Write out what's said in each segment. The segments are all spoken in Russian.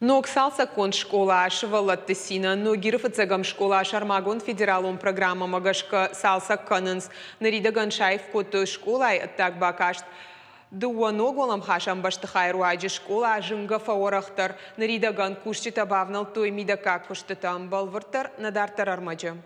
Но ксалса кон школа ашвала тесина, но гирфацагам школа шармагон федералом программа магашка салса кананс, нарида ганшаев кото школа так бакашт. Дуано голам хашам баштахай руаджи школа жинга фаорахтар, нарида ган кушчита бавнал той мида как куштатам балвартар надартар армаджа.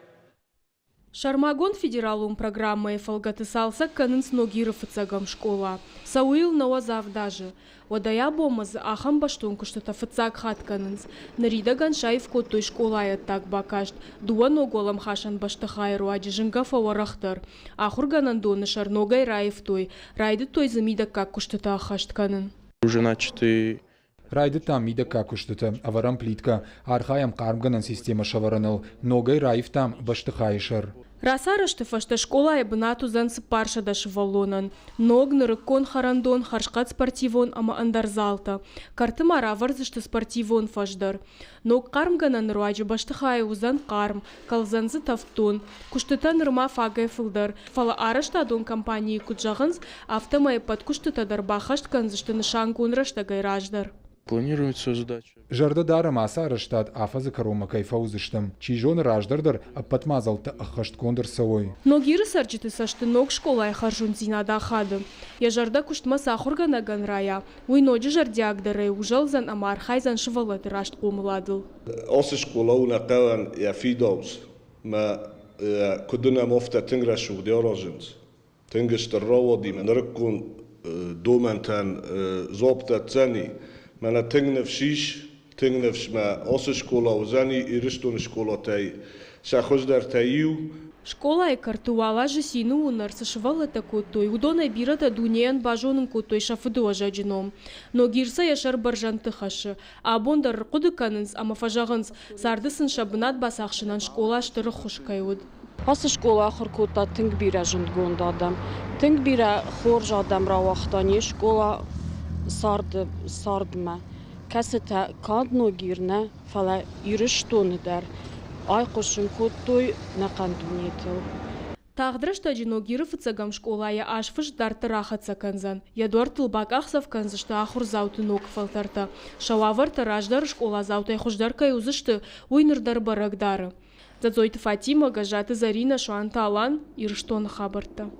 Шармагон федералум программы фалгатысалса канынс ногиров фацагам школа. Сауил навазав даже. Водая бомаз ахам баштунку что-то фацаг хат канынс. Нарида ганшаев котой школа так бакашт. Дуа ноголам хашан баштахай руаджи жинга фаорахтар. Ахурганан доны шарногай раев той. Райды той замида как куштата ахашт канын. Уже начатый Райды там мида как уштата, аварам плитка, архаям кармганан система шаваранал, ногай раев там баштахайшар. Расарышты фашта школа ебнату занцы парша даш валонан. Ногныры кон харандон харшкат спортивон ама андарзалта. Карты маравар зашты спортивон фашдар. Ног кармганан руаджи баштахай узан карм, калзанзы тафтон. Куштытан рыма фагай фылдар. Фала арашта дон компании куджаганс автомай под куштытадар бахашт канзышты нышанкун рашта гайраждар. планируется задача. Жарда дарам асара штат афазы карома кайфаузыштым. Чижон раждардар аппатмазалта ахашт кондыр савой. Ногиры сарчиты сашты ног школа харжун зинада хады. Я жарда куштма сахургана ганрая. Уй ноджи жардягдары ужалзан амар хайзан шывалаты рашт комладыл. Осы школа уна каван я фидоус. Ма кудуна мофта тингра шугдиорожинс. Тингештер роводи мен рыккун доментан зопта цани. Mana tingnef shish, tingnef ma osse школа узани и риштон школа тай. Сахоздар таю. Школа и картуала же сину унар сашвала такой удона бирата дуниан бажонын котой шафыду ажаджином. Но гирса яшар баржанты хашы. А бондар кудыканынс ама фажагынс сардысын шабынат басахшынан школа аштыры хушкайуд. Осы школа ахыр кота тинг бира жындгонд адам. Тинг бира хорж адам равахтани школа sardma. Kasete kandno girne fala yürüyüştüğünü der. Ay koşun kuttoy ne kanduniyetil. Тагдырышта жиногиры фыцагам школая ашфыш дарты рахатса канзан. Ядуартыл бак ахсав канзышта ахур зауты ног фалтарта. Шававарта раждар школа заутай хуждар кай узышты уйнырдар барагдары. Зазойты Фатима, гажаты Зарина, Шуанта Алан, ирштон хабарта.